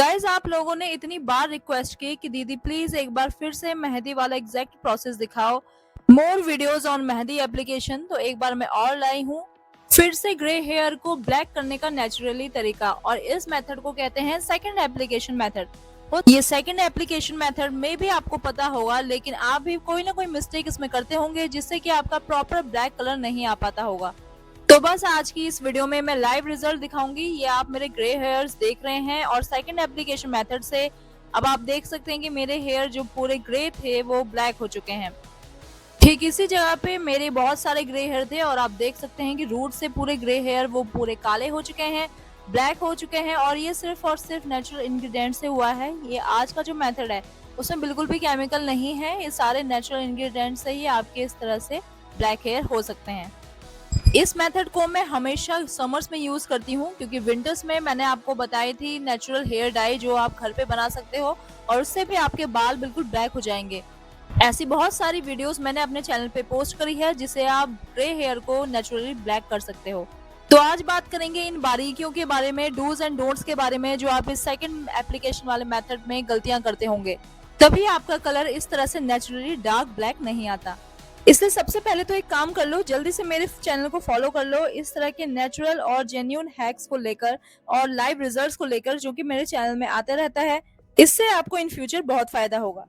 Guys आप लोगों ने इतनी बार रिक्वेस्ट की कि दीदी प्लीज एक बार फिर से मेहंदी वाला एग्जैक्ट प्रोसेस दिखाओ, more videos on mehndi application. तो एक बार मैं और लाई हूँ फिर से ग्रे हेयर को ब्लैक करने का नेचुरली तरीका, और इस मेथड को कहते हैं सेकंड एप्लीकेशन मेथड। ये सेकंड एप्लीकेशन मेथड में भी आपको पता होगा, लेकिन आप भी कोई ना कोई मिस्टेक इसमें करते होंगे जिससे कि आपका प्रॉपर ब्लैक कलर नहीं आ पाता होगा। तो बस आज की इस वीडियो में मैं लाइव रिजल्ट दिखाऊंगी। ये आप मेरे ग्रे हेयर्स देख रहे हैं और सेकंड एप्लीकेशन मेथड से अब आप देख सकते हैं कि मेरे हेयर जो पूरे ग्रे थे वो ब्लैक हो चुके हैं। ठीक इसी जगह पे मेरे बहुत सारे ग्रे हेयर थे और आप देख सकते हैं कि रूट से पूरे ग्रे हेयर वो पूरे काले हो चुके हैं, ब्लैक हो चुके हैं। और ये सिर्फ और सिर्फ नेचुरल इंग्रेडिएंट से हुआ है। ये आज का जो मेथड है उसमें बिल्कुल भी केमिकल नहीं है। ये सारे नेचुरल इंग्रेडिएंट से ही आपके इस तरह से ब्लैक हेयर हो सकते हैं। इस मेथड को मैं हमेशा समर्स में यूज करती हूँ, क्योंकि विंटर्स में मैंने आपको बताई थी नेचुरल हेयर डाई जो आप घर पे बना सकते हो और उससे भी आपके बाल बिल्कुल ब्लैक हो जाएंगे। ऐसी बहुत सारी वीडियोस मैंने अपने चैनल पे पोस्ट करी है जिसे आप ग्रे हेयर को नेचुरली ब्लैक कर सकते हो। तो आज बात करेंगे इन बारीकियों के बारे में, डूज एंड डोंट्स के बारे में, जो आप इस सेकंड एप्लीकेशन वाले मेथड में गलतियां करते होंगे, तभी आपका कलर इस तरह से नेचुरली डार्क ब्लैक नहीं आता। इसलिए सबसे पहले तो एक काम कर लो, जल्दी से मेरे चैनल को फॉलो कर लो इस तरह के नेचुरल और जेन्युइन हैक्स को लेकर और लाइव रिजल्ट्स को लेकर, जो कि मेरे चैनल में आते रहता है। इससे आपको इन फ्यूचर बहुत फायदा होगा।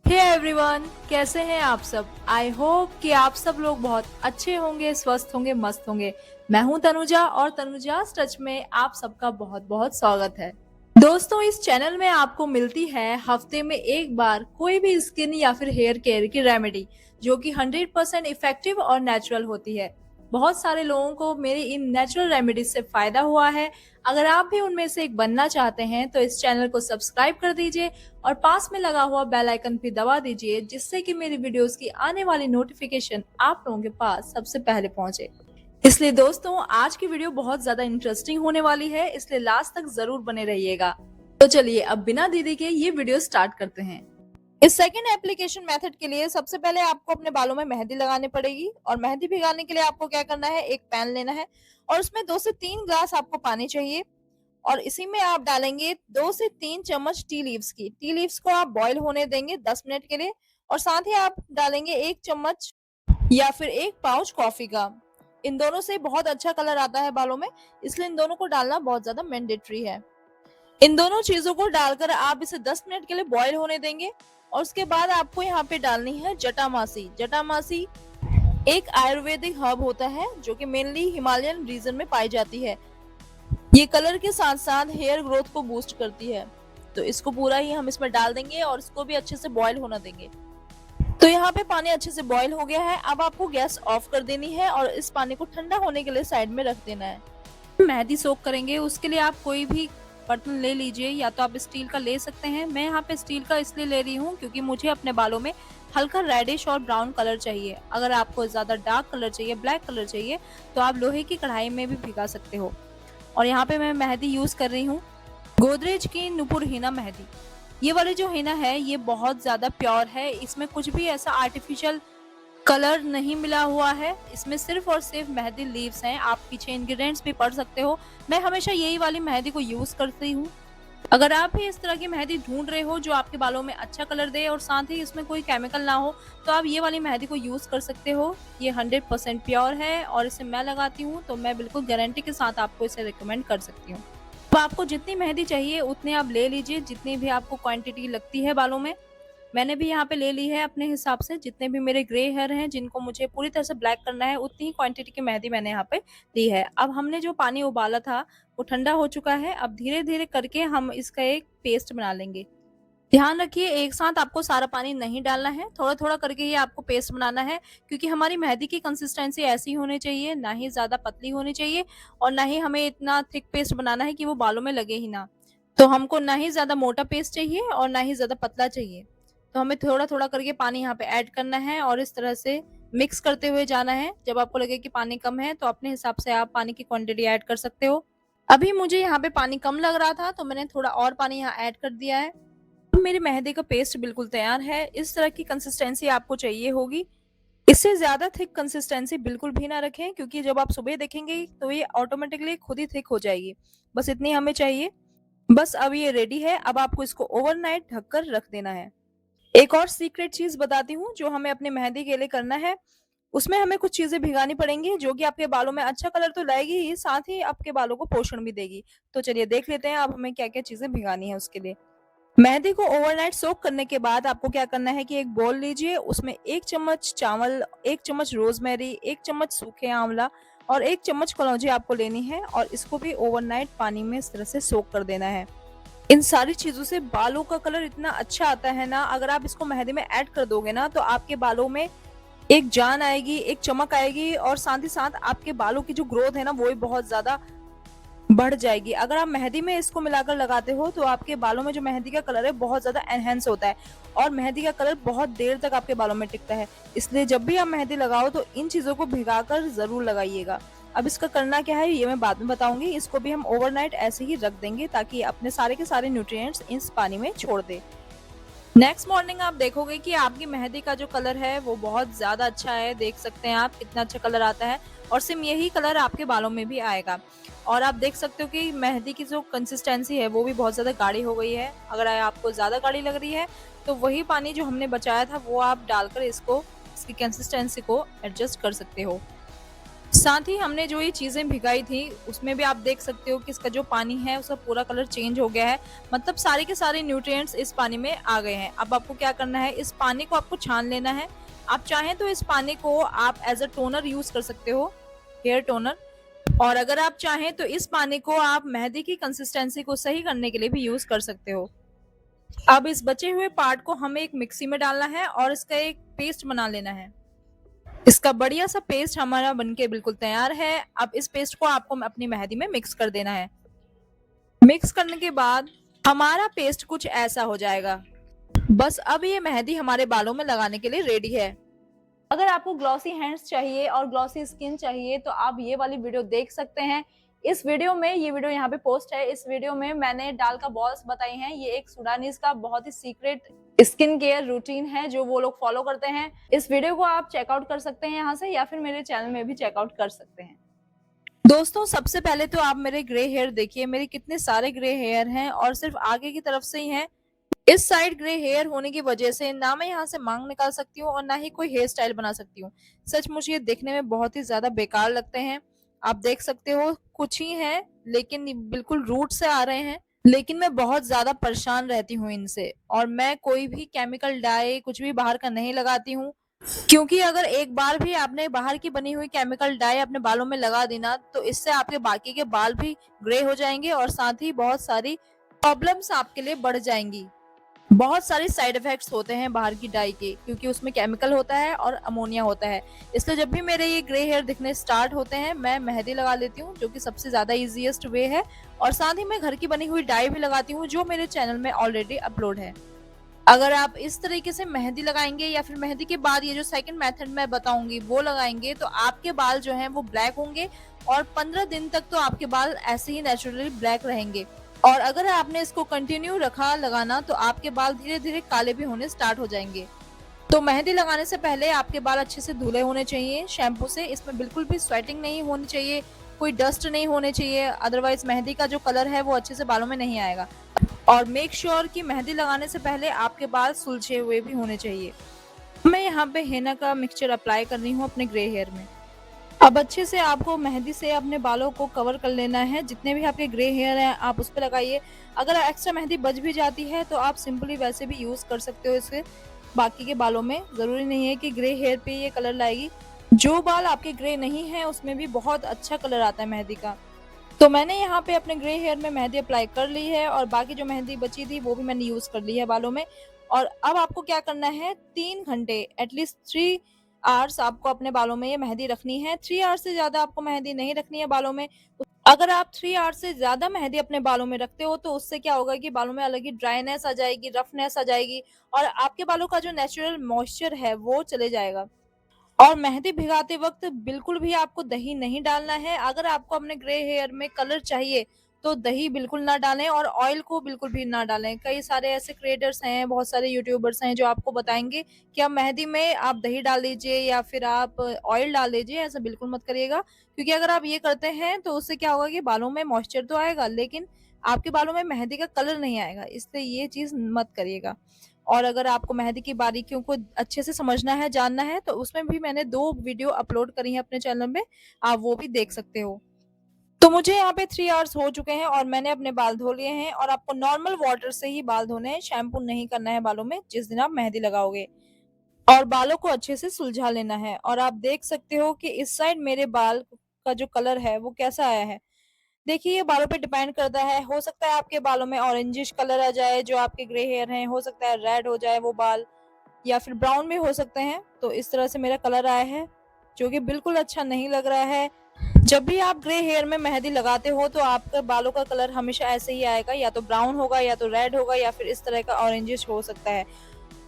हे एवरीवन, कैसे हैं आप सब? आई होप कि आप सब लोग बहुत अच्छे होंगे, स्वस्थ होंगे, मस्त होंगे। मैं हूं तनुजा और तनुजा टच में आप सबका बहुत बहुत स्वागत है। दोस्तों, इस चैनल में आपको मिलती है हफ्ते में एक बार कोई भी स्किन या फिर हेयर केयर की रेमेडी जो कि 100% इफेक्टिव और नेचुरल होती है। बहुत सारे लोगों को मेरी इन नेचुरल रेमेडीज से फायदा हुआ है। अगर आप भी उनमें से एक बनना चाहते हैं तो इस चैनल को सब्सक्राइब कर दीजिए और पास में लगा हुआ बेल आइकन भी दबा दीजिए, जिससे कि मेरी वीडियोस की आने वाली नोटिफिकेशन आप लोगों के पास सबसे पहले पहुंचे। इसलिए दोस्तों, आज की वीडियो बहुत ज्यादा इंटरेस्टिंग होने वाली है, इसलिए लास्ट तक जरूर बने रहिएगा। तो चलिए अब बिना देरी के ये वीडियो स्टार्ट करते हैं। इस सेकेंड एप्लीकेशन मेथड के लिए सबसे पहले आपको अपने बालों में मेहंदी लगानी पड़ेगी, और मेहंदी भिगाने के लिए आपको क्या करना है, एक पैन लेना है और उसमें 2 से 3 ग्लास आपको पानी चाहिए। और इसी में आप डालेंगे 2 से 3 चम्मच टी लीव्स की। टी लीव्स को आप बॉईल होने देंगे 10 मिनट के लिए, और साथ ही आप डालेंगे 1 चम्मच या फिर 1 पाउच कॉफी का। इन दोनों से बहुत अच्छा कलर आता है बालों में, इसलिए इन दोनों को डालना बहुत ज्यादा मैंडेटरी है। इन दोनों चीजों को डालकर आप इसे 10 मिनट के लिए बॉईल होने देंगे। और उसके बाद आपको यहाँ पे डालनी है जटामासी। जटामासी एक आयुर्वेदिक हर्ब होता है जो कि मेनली हिमालयन रीजन में पाई जाती है। ये कलर के साथ साथ हेयर ग्रोथ को बूस्ट करती है। तो इसको पूरा ही हम इसमें डाल देंगे और इसको भी अच्छे से बॉईल होना देंगे। तो यहाँ पे पानी अच्छे से बॉईल हो गया है। अब आपको गैस ऑफ कर देनी है और इस पानी को ठंडा होने के लिए साइड में रख देना है। मेहंदी सोक करेंगे, उसके लिए आप कोई भी बर्तन ले लीजिए, या तो आप स्टील का ले सकते हैं। मैं यहाँ पे स्टील का इसलिए ले रही हूँ क्योंकि मुझे अपने बालों में हल्का रेडिश और ब्राउन कलर चाहिए। अगर आपको ज्यादा डार्क कलर चाहिए, ब्लैक कलर चाहिए, तो आप लोहे की कढ़ाई में भी भिगा सकते हो। और यहाँ पे मैं मेहंदी यूज कर रही हूँ गोदरेज की नुपुर हीना मेहंदी। ये वाली जो हीना है ये बहुत ज्यादा प्योर है, इसमें कुछ भी ऐसा आर्टिफिशियल कलर नहीं मिला हुआ है। इसमें सिर्फ और सिर्फ मेहंदी लीव्स हैं। आप पीछे इंग्रेडिएंट्स भी पढ़ सकते हो। मैं हमेशा यही वाली मेहंदी को यूज करती हूँ। अगर आप भी इस तरह की मेहंदी ढूंढ रहे हो जो आपके बालों में अच्छा कलर दे और साथ ही इसमें कोई केमिकल ना हो, तो आप ये वाली मेहंदी को यूज कर सकते हो। ये 100% प्योर है और इसे मैं लगाती हूँ तो मैं बिल्कुल गारंटी के साथ आपको इसे रिकमेंड कर सकती हूँ। तो आपको जितनी मेहंदी चाहिए उतनी आप ले लीजिए, जितनी भी आपको क्वांटिटी लगती है बालों में। मैंने भी यहाँ पे ले ली है अपने हिसाब से। जितने भी मेरे ग्रे हेयर हैं जिनको मुझे पूरी तरह से ब्लैक करना है, उतनी ही क्वांटिटी की मेहंदी मैंने यहाँ पे ली है। अब हमने जो पानी उबाला था वो ठंडा हो चुका है। अब धीरे धीरे करके हम इसका एक पेस्ट बना लेंगे। ध्यान रखिए, एक साथ आपको सारा पानी नहीं डालना है, थोड़ा थोड़ा करके ये आपको पेस्ट बनाना है, क्योंकि हमारी मेहंदी की कंसिस्टेंसी ऐसी होनी चाहिए, ना ही ज्यादा पतली होनी चाहिए और ना ही हमें इतना थिक पेस्ट बनाना है कि वो बालों में लगे ही ना। तो हमको ना ही ज्यादा मोटा पेस्ट चाहिए और ना ही ज्यादा पतला चाहिए। तो हमें थोड़ा थोड़ा करके पानी यहाँ पे ऐड करना है और इस तरह से मिक्स करते हुए जाना है। जब आपको लगे कि पानी कम है तो अपने हिसाब से आप पानी की क्वांटिटी ऐड कर सकते हो। अभी मुझे यहाँ पे पानी कम लग रहा था तो मैंने थोड़ा और पानी यहाँ ऐड कर दिया है। अब मेरी मेहंदी का पेस्ट बिल्कुल तैयार है। इस तरह की कंसिस्टेंसी आपको चाहिए होगी। इससे ज्यादा थिक कंसिस्टेंसी बिल्कुल भी ना रखें, क्योंकि जब आप सुबह देखेंगे तो ये ऑटोमेटिकली खुद ही थिक हो जाएगी। बस इतनी हमें चाहिए। बस अब ये रेडी है। अब आपको इसको ओवरनाइट ढककर रख देना है। एक और सीक्रेट चीज बताती हूँ जो हमें अपनी मेहंदी के लिए करना है। उसमें हमें कुछ चीजें भिगानी पड़ेंगी जो कि आपके बालों में अच्छा कलर तो लाएगी ही, साथ ही आपके बालों को पोषण भी देगी। तो चलिए देख लेते हैं अब हमें क्या क्या चीजें भिगानी है उसके लिए। मेहंदी को ओवरनाइट सोक करने के बाद आपको क्या करना है कि एक बोल लीजिए, उसमें 1 चम्मच चावल, 1 चम्मच रोजमेरी, 1 चम्मच सूखे आंवला और 1 चम्मच कलौंजी आपको लेनी है और इसको भी ओवरनाइट पानी में इस तरह से सोक कर देना है। इन सारी चीजों से बालों का कलर इतना अच्छा आता है ना, अगर आप इसको मेहंदी में ऐड कर दोगे ना तो आपके बालों में एक जान आएगी, एक चमक आएगी और साथ ही साथ आपके बालों की जो ग्रोथ है ना वो भी बहुत ज्यादा बढ़ जाएगी। अगर आप मेहंदी में इसको मिलाकर लगाते हो तो आपके बालों में जो मेहंदी का कलर है बहुत ज्यादा एनहेंस होता है और मेहंदी का कलर बहुत देर तक आपके बालों में टिकता है। इसलिए जब भी आप मेहंदी लगाओ तो इन चीजों को भिगाकर जरूर लगाइएगा। अब इसका करना क्या है ये मैं बाद में बताऊंगी। इसको भी हम ओवरनाइट ऐसे ही रख देंगे ताकि अपने सारे के सारे न्यूट्रिएंट्स इस पानी में छोड़ दे। नेक्स्ट मॉर्निंग आप देखोगे कि आपकी मेहंदी का जो कलर है वो बहुत ज्यादा अच्छा है। देख सकते हैं आप कितना अच्छा कलर आता है और सेम यही कलर आपके बालों में भी आएगा। और आप देख सकते हो कि मेहंदी की जो कंसिस्टेंसी है वो भी बहुत ज्यादा गाढ़ी हो गई है। अगर आपको ज्यादा गाढ़ी लग रही है तो वही पानी जो हमने बचाया था वो आप डालकर इसकी कंसिस्टेंसी को एडजस्ट कर सकते हो। साथ ही हमने जो ये चीजें भिगाई थी उसमें भी आप देख सकते हो कि इसका जो पानी है उसका पूरा कलर चेंज हो गया है। मतलब सारे के सारे न्यूट्रिएंट्स इस पानी में आ गए हैं। अब आपको क्या करना है, इस पानी को आपको छान लेना है। आप चाहें तो इस पानी को आप एज अ टोनर यूज कर सकते हो, हेयर टोनर। और अगर आप चाहें तो इस पानी को आप मेहंदी की कंसिस्टेंसी को सही करने के लिए भी यूज कर सकते हो। अब इस बचे हुए पार्ट को हमें एक मिक्सी में डालना है और इसका एक पेस्ट बना लेना है। इसका बढ़िया सा पेस्ट हमारा बनके बिल्कुल तैयार है। अब इस पेस्ट को आपको अपनी मेहंदी में मिक्स कर देना है। मिक्स करने के बाद हमारा पेस्ट कुछ ऐसा हो जाएगा। बस अब ये मेहंदी हमारे बालों में लगाने के लिए रेडी है। अगर आपको ग्लॉसी हैंड्स चाहिए और ग्लॉसी स्किन चाहिए तो आप ये वाली वीडियो देख सकते हैं। इस वीडियो में, ये वीडियो यहाँ पे पोस्ट है, इस वीडियो में मैंने डाल का बॉल्स बताई हैं। ये एक सूडानीज का बहुत ही सीक्रेट स्किन केयर रूटीन है जो वो लोग फॉलो करते हैं। इस वीडियो को आप चेकआउट कर सकते हैं यहाँ से या फिर मेरे चैनल में भी चेकआउट कर सकते हैं। दोस्तों सबसे पहले तो आप मेरे ग्रे हेयर देखिए, मेरे कितने सारे ग्रे हेयर हैं और सिर्फ आगे की तरफ से ही हैं। इस साइड ग्रे हेयर होने की वजह से ना मैं यहाँ से मांग निकाल सकती हूँ और ना ही कोई हेयर स्टाइल बना सकती हूँ। सचमुच ये देखने में बहुत ही ज्यादा बेकार लगते हैं। आप देख सकते हो कुछ ही हैं लेकिन बिल्कुल रूट से आ रहे हैं। लेकिन मैं बहुत ज्यादा परेशान रहती हूँ इनसे और मैं कोई भी केमिकल डाई कुछ भी बाहर का नहीं लगाती हूँ। क्योंकि अगर एक बार भी आपने बाहर की बनी हुई केमिकल डाई अपने बालों में लगा दी ना तो इससे आपके बाकी के बाल भी ग्रे हो जाएंगे और साथ ही बहुत सारी प्रॉब्लम्स आपके लिए बढ़ जाएंगी। बहुत सारे साइड इफेक्ट्स होते हैं बाहर की डाई के, क्योंकि उसमें केमिकल होता है और अमोनिया होता है। इसलिए जब भी मेरे ये ग्रे हेयर दिखने स्टार्ट होते हैं मैं मेहंदी लगा लेती हूँ जो कि सबसे ज्यादा इजीएस्ट वे है। और साथ ही मैं घर की बनी हुई डाई भी लगाती हूँ जो मेरे चैनल में ऑलरेडी अपलोड है। अगर आप इस तरीके से मेहंदी लगाएंगे या फिर मेहंदी के बाद ये जो सेकंड मेथड मैं बताऊंगी वो लगाएंगे तो आपके बाल जो हैं वो ब्लैक होंगे और 15 दिन तक तो आपके बाल ऐसे ही नेचुरली ब्लैक रहेंगे। और अगर आपने इसको कंटिन्यू रखा लगाना तो आपके बाल धीरे धीरे काले भी होने स्टार्ट हो जाएंगे। तो मेहंदी लगाने से पहले आपके बाल अच्छे से धुले होने चाहिए शैम्पू से। इसमें बिल्कुल भी स्वेटिंग नहीं होनी चाहिए, कोई डस्ट नहीं होने चाहिए, अदरवाइज मेहंदी का जो कलर है वो अच्छे से बालों में नहीं आएगा। और मेक श्योर कि मेहंदी लगाने से पहले आपके बाल सुलझे हुए भी होने चाहिए। मैं यहाँ पे हेना का मिक्सचर अप्लाई कर रही हूँ अपने ग्रे हेयर में। अब अच्छे से आपको मेहंदी से अपने बालों को कवर कर लेना है। जितने भी आपके ग्रे हेयर हैं आप उस पर लगाइए। अगर एक्स्ट्रा मेहंदी बच भी जाती है तो आप सिंपली वैसे भी यूज कर सकते हो इसे बाकी के बालों में। जरूरी नहीं है कि ग्रे हेयर पे ये कलर लाएगी। जो बाल आपके ग्रे नहीं है उसमें भी बहुत अच्छा कलर आता है मेहंदी का। तो मैंने यहाँ पे अपने ग्रे हेयर में मेहंदी अप्लाई कर ली है और बाकी जो मेहंदी बची थी वो भी मैंने यूज कर ली है बालों में। और अब आपको क्या करना है, 3 घंटे एटलीस्ट 3 आवर्स आपको अपने बालों में ये मेहंदी रखनी है। 3 आवर्स से ज्यादा आपको मेहंदी नहीं रखनी है बालों में। अगर आप 3 आवर्स से ज्यादा मेहंदी अपने बालों में रखते हो तो उससे क्या होगा कि बालों में अलग ही ड्राइनेस आ जाएगी, रफनेस आ जाएगी और आपके बालों का जो नेचुरल मॉइस्चर है वो चले जाएगा। और मेहंदी भिगाते वक्त बिल्कुल भी आपको दही नहीं डालना है। अगर आपको अपने ग्रे हेयर में कलर चाहिए तो दही बिल्कुल ना डालें और ऑयल को बिल्कुल भी ना डालें। कई सारे ऐसे क्रिएटर्स हैं, बहुत सारे यूट्यूबर्स हैं जो आपको बताएंगे कि आप मेहंदी में आप दही डाल लीजिए या फिर आप ऑयल डाल लीजिए। ऐसा बिल्कुल मत करिएगा, क्योंकि अगर आप ये करते हैं तो उससे क्या होगा कि बालों में मॉइस्चर तो आएगा लेकिन आपके बालों में मेहंदी का कलर नहीं आएगा, इसलिए ये चीज़ मत करिएगा। और अगर आपको मेहंदी की बारीकियों को अच्छे से समझना है, जानना है, तो उसमें भी मैंने 2 वीडियो अपलोड करी हैं अपने चैनल में, आप वो भी देख सकते हो। तो मुझे यहाँ पे 3 आवर्स हो चुके हैं और मैंने अपने बाल धो लिए हैं, और आपको नॉर्मल वाटर से ही बाल धोने हैं, शैम्पू नहीं करना है बालों में जिस दिन आप मेहंदी लगाओगे। और बालों को अच्छे से सुलझा लेना है। और आप देख सकते हो कि इस साइड मेरे बाल का जो कलर है वो कैसा आया है। देखिए, ये बालों पे डिपेंड करता है, हो सकता है आपके बालों में ऑरेंजिश कलर आ जाए जो आपके ग्रे हेयर हैं, हो सकता है रेड हो जाए वो बाल, या फिर ब्राउन भी हो सकते हैं। तो इस तरह से मेरा कलर आया है, जो कि बिल्कुल अच्छा नहीं लग रहा है। जब भी आप ग्रे हेयर में मेहंदी लगाते हो तो आपके बालों का कलर हमेशा ऐसे ही आएगा, या तो ब्राउन होगा, या तो रेड होगा, या फिर इस तरह का ऑरेंजिश हो सकता है।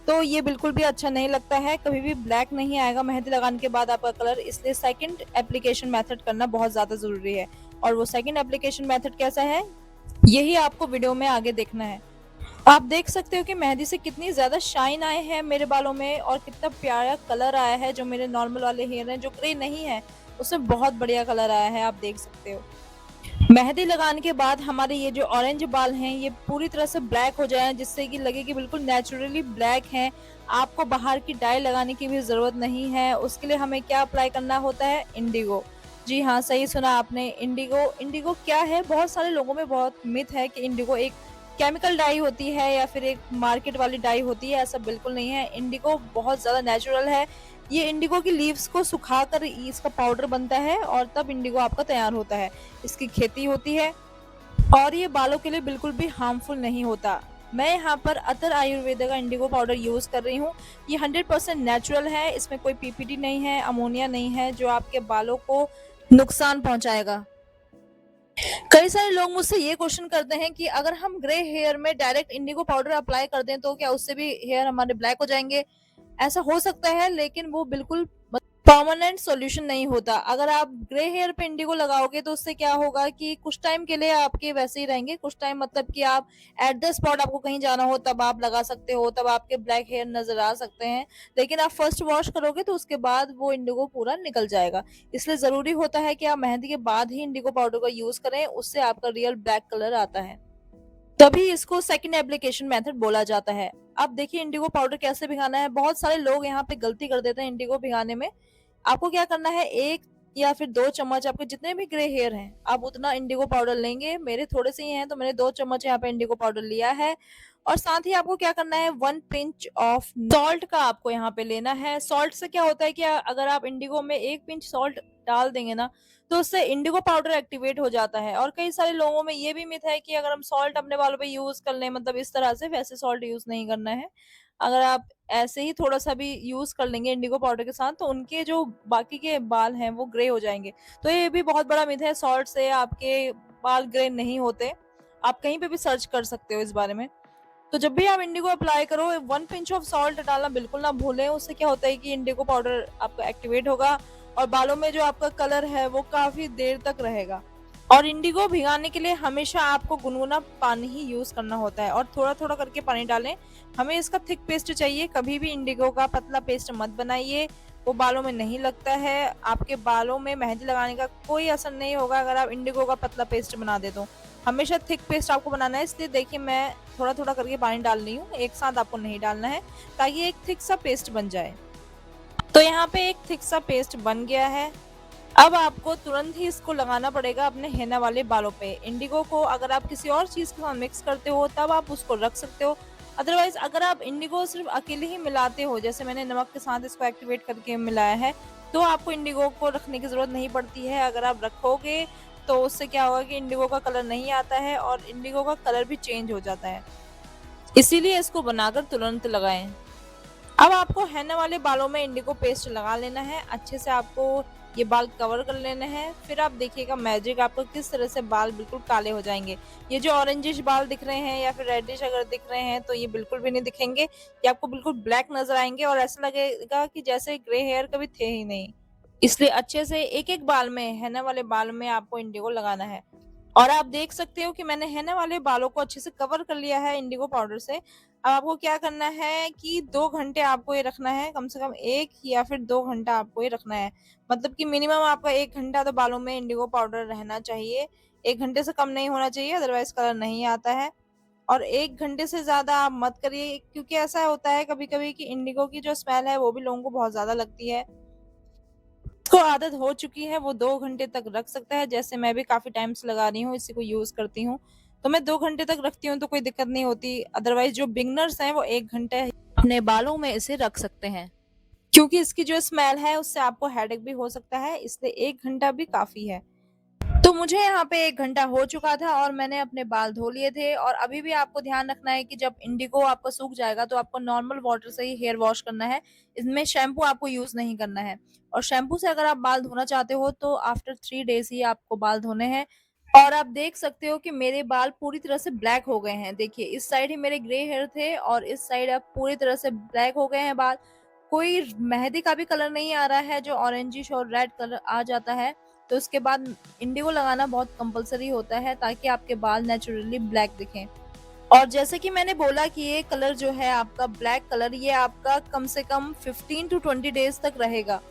तो ये बिल्कुल भी अच्छा नहीं लगता है, कभी भी ब्लैक नहीं आएगा मेहंदी लगाने के बाद आपका कलर, इसलिए सेकंड एप्लीकेशन मेथड करना बहुत ज़्यादा ज़रूरी है। और वो सेकंड एप्लीकेशन मेथड कैसा है, यही आपको वीडियो में आगे देखना है। आप देख सकते हो कि मेहंदी से कितनी ज़्यादा शाइन आए हैं मेरे बालों में, और कितना प्यारा कलर आया है। जो मेरे नॉर्मल वाले हेयर हैं, जो ग्रे नहीं है, उसमें बहुत बढ़िया कलर आया है, आप देख सकते हो। मेहंदी लगाने के बाद हमारे ये जो ऑरेंज बाल हैं ये पूरी तरह से ब्लैक हो जाएं, जिससे कि लगे कि बिल्कुल नेचुरली ब्लैक हैं। आपको बाहर की डाई लगाने की भी ज़रूरत नहीं है। उसके लिए हमें क्या अप्लाई करना होता है, इंडिगो। जी हाँ, सही सुना आपने, इंडिगो। इंडिगो क्या है, बहुत सारे लोगों में बहुत मिथ है कि इंडिगो एक केमिकल डाई होती है या फिर एक मार्केट वाली डाई होती है। ऐसा बिल्कुल नहीं है, इंडिगो बहुत ज़्यादा नेचुरल है। ये इंडिगो की लीव्स को सुखाकर इसका पाउडर बनता है, और तब इंडिगो आपका तैयार होता है। इसकी खेती होती है, और ये बालों के लिए बिल्कुल भी हार्मफुल नहीं होता। मैं यहाँ पर अतर आयुर्वेदा का इंडिगो पाउडर यूज कर रही हूँ। ये 100% नेचुरल है, इसमें कोई पीपीटी नहीं है, अमोनिया नहीं है, जो आपके बालों को नुकसान पहुंचाएगा। कई सारे लोग मुझसे ये क्वेश्चन करते हैं कि अगर हम ग्रे हेयर में डायरेक्ट इंडिगो पाउडर अप्लाई कर दें तो क्या उससे भी हेयर हमारे ब्लैक हो जाएंगे। ऐसा हो सकता है, लेकिन वो बिल्कुल परमानेंट सॉल्यूशन नहीं होता। अगर आप ग्रे हेयर पे इंडिगो लगाओगे तो उससे क्या होगा कि कुछ टाइम के लिए आपके वैसे ही रहेंगे। कुछ टाइम मतलब कि आप एट द स्पॉट आपको कहीं जाना हो तब आप लगा सकते हो, तब आपके ब्लैक हेयर नजर आ सकते हैं। लेकिन आप फर्स्ट वॉश करोगे तो उसके बाद वो इंडिगो पूरा निकल जाएगा। इसलिए जरूरी होता है कि आप मेहंदी के बाद ही इंडिगो पाउडर का यूज करें, उससे आपका रियल ब्लैक कलर आता है। तभी इसको सेकंड एप्लीकेशन मेथड बोला जाता है। अब देखिए इंडिगो पाउडर कैसे भिगाना है। बहुत सारे लोग यहाँ पे गलती कर देते हैं इंडिगो भिगाने में। आपको क्या करना है, 1 या फिर 2 चम्मच, आपके जितने भी ग्रे हेयर हैं आप उतना इंडिगो पाउडर लेंगे। मेरे थोड़े से ही हैं तो मैंने 2 चम्मच यहाँ पे इंडिगो पाउडर लिया है। और साथ ही आपको क्या करना है, 1 पिंच ऑफ सॉल्ट का आपको यहाँ पे लेना है। सॉल्ट से क्या होता है कि अगर आप इंडिगो में 1 पिंच सॉल्ट डाल देंगे ना, तो उससे इंडिगो पाउडर एक्टिवेट हो जाता है। और कई सारे लोगों में ये भी मिथ है कि अगर हम सॉल्ट अपने बालों पे यूज कर लें, मतलब इस तरह से, वैसे सॉल्ट यूज नहीं करना है। अगर आप ऐसे ही थोड़ा सा भी यूज कर लेंगे इंडिगो पाउडर के साथ, तो उनके जो बाकी के बाल हैं वो ग्रे हो जाएंगे। तो ये भी बहुत बड़ा मिथ है, सॉल्ट से आपके बाल ग्रे नहीं होते। आप कहीं पे भी सर्च कर सकते हो इस बारे में। तो जब भी आप इंडिगो अप्लाई करो, 1 पिंच ऑफ सॉल्ट डालना बिल्कुल ना भूलें। उससे क्या होता है कि इंडिगो पाउडर आपका एक्टिवेट होगा, और बालों में जो आपका कलर है वो काफी देर तक रहेगा। और इंडिगो भिगाने के लिए हमेशा आपको गुनगुना पानी ही यूज करना होता है, और थोड़ा थोड़ा करके पानी डालें। हमें इसका थिक पेस्ट चाहिए, कभी भी इंडिगो का पतला पेस्ट मत बनाइए, वो बालों में नहीं लगता है। आपके बालों में मेहंदी लगाने का कोई असर नहीं होगा अगर आप इंडिगो का पतला पेस्ट बना दे तो। हमेशा थिक पेस्ट आपको बनाना है। इसलिए देखिए, मैं थोड़ा थोड़ा करके पानी डाल रही हूँ, एक साथ आपको नहीं डालना है, ताकि एक थिक सा पेस्ट बन जाए। तो यहाँ पे एक थिक सा पेस्ट बन गया है। अब आपको तुरंत ही इसको लगाना पड़ेगा अपने हेना वाले बालों पे। इंडिगो को अगर आप किसी और चीज के साथ मिक्स करते हो तब आप उसको रख सकते हो। अदरवाइज अगर आप इंडिगो सिर्फ अकेले ही मिलाते हो, जैसे मैंने नमक के साथ इसको एक्टिवेट करके मिलाया है, तो आपको इंडिगो को रखने की जरूरत नहीं पड़ती है। अगर आप रखोगे तो उससे क्या होगा कि इंडिगो का कलर नहीं आता है, और इंडिगो का कलर भी चेंज हो जाता है। इसीलिए इसको बनाकर तुरंत लगाएं। अब आपको हेना वाले बालों में इंडिगो पेस्ट लगा लेना है, अच्छे से आपको ये बाल कवर कर लेने हैं। फिर आप देखिएगा मैजिक, आपको किस तरह से बाल बिल्कुल काले हो जाएंगे। ये जो ऑरेंजिश बाल दिख रहे हैं या फिर रेडिश अगर दिख रहे हैं, तो ये बिल्कुल भी नहीं दिखेंगे। ये आपको बिल्कुल ब्लैक नजर आएंगे, और ऐसा लगेगा कि जैसे ग्रे हेयर कभी थे ही नहीं। इसलिए अच्छे से एक एक बाल में, हेना वाले बाल में आपको इंडिगो लगाना है। और आप देख सकते हो कि मैंने हेना वाले बालों को अच्छे से कवर कर लिया है इंडिगो पाउडर से। अब आपको क्या करना है कि 2 घंटे आपको ये रखना है, कम से कम 1 या फिर 2 घंटा आपको ये रखना है। मतलब कि मिनिमम आपका 1 घंटा तो बालों में इंडिगो पाउडर रहना चाहिए। 1 घंटे से कम नहीं होना चाहिए, अदरवाइज कलर नहीं आता है। और 1 घंटे से ज़्यादा आप मत करिए, क्योंकि ऐसा होता है कभी-कभी कि इंडिगो की जो स्मेल है वो भी लोगों को बहुत ज़्यादा लगती है। जिसको आदत हो चुकी है वो 2 घंटे तक रख सकता है, जैसे मैं भी काफ़ी टाइम से लगा रही हूँ, इसी को यूज़ करती हूँ। तो मैं 2 घंटे तक रखती हूँ तो कोई दिक्कत नहीं होती, अदरवाइज़ जो बिगिनर्स हैं वो 1 घंटे अपने बालों में इसे रख सकते हैं। क्योंकि इसकी जो स्मेल है उससे आपको हेडेक भी हो सकता है, इसलिए 1 घंटा भी काफ़ी है। तो मुझे यहाँ पे 1 घंटा हो चुका था और मैंने अपने बाल धो लिए थे। और अभी भी आपको ध्यान रखना है कि जब इंडिगो आपका सूख जाएगा तो आपको नॉर्मल वाटर से ही हेयर वॉश करना है। इसमें शैम्पू आपको यूज़ नहीं करना है। और शैम्पू से अगर आप बाल धोना चाहते हो तो आफ्टर 3 डेज़ ही आपको बाल धोने हैं। और आप देख सकते हो कि मेरे बाल पूरी तरह से ब्लैक हो गए हैं। देखिए, इस साइड ही मेरे ग्रे हेयर थे और इस साइड अब पूरी तरह से ब्लैक हो गए हैं बाल। कोई मेहंदी का भी कलर नहीं आ रहा है जो ऑरेंजिश और रेड कलर आ जाता है। तो उसके बाद इंडिगो लगाना बहुत कंपलसरी होता है ताकि आपके बाल नेचुरली ब्लैक दिखें। और जैसे कि मैंने बोला कि ये कलर जो है आपका ब्लैक कलर, ये आपका कम से कम 15 टू 20 डेज तक रहेगा।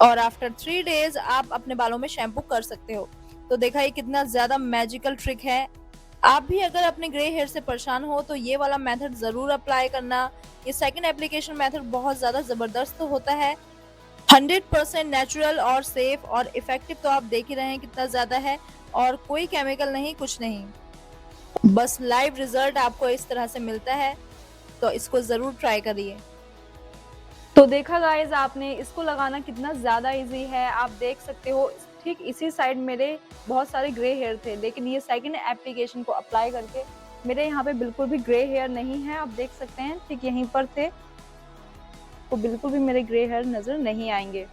और आफ्टर 3 डेज आप अपने बालों में शैम्पू कर सकते हो। तो देखा ये कितना ज्यादा मैजिकल ट्रिक है। आप भी अगर अपने ग्रे हेयर से परेशान हो तो ये वाला मेथड जरूर अप्लाई करना। ये सेकंड एप्लीकेशन मेथड बहुत ज्यादा जबरदस्त होता है। 100% नेचुरल और सेफ और इफेक्टिव तो आप देख ही रहे हैं कितना ज्यादा है। और कोई केमिकल नहीं, कुछ नहीं, बस लाइव रिजल्ट आपको इस तरह से मिलता है। तो इसको जरूर ट्राई करिए। तो देखा गाइस आपने, इसको लगाना कितना ज़्यादा इजी है। आप देख सकते हो ठीक इसी साइड मेरे बहुत सारे ग्रे हेयर थे, लेकिन ये सेकंड एप्लीकेशन को अप्लाई करके मेरे यहाँ पे बिल्कुल भी ग्रे हेयर नहीं है। आप देख सकते हैं ठीक यहीं पर थे, तो बिल्कुल भी मेरे ग्रे हेयर नजर नहीं आएंगे।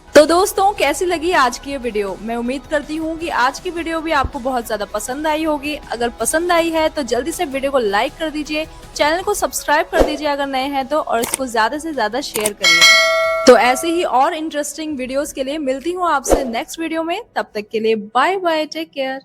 तो दोस्तों, कैसी लगी आज की ये वीडियो? मैं उम्मीद करती हूँ कि आज की वीडियो भी आपको बहुत ज्यादा पसंद आई होगी। अगर पसंद आई है तो जल्दी से वीडियो को लाइक कर दीजिए, चैनल को सब्सक्राइब कर दीजिए अगर नए हैं तो, और इसको ज्यादा से ज्यादा शेयर करिए। तो ऐसे ही और इंटरेस्टिंग वीडियोस के लिए मिलती हूँ आपसे नेक्स्ट वीडियो में। तब तक के लिए बाय बाय, टेक केयर।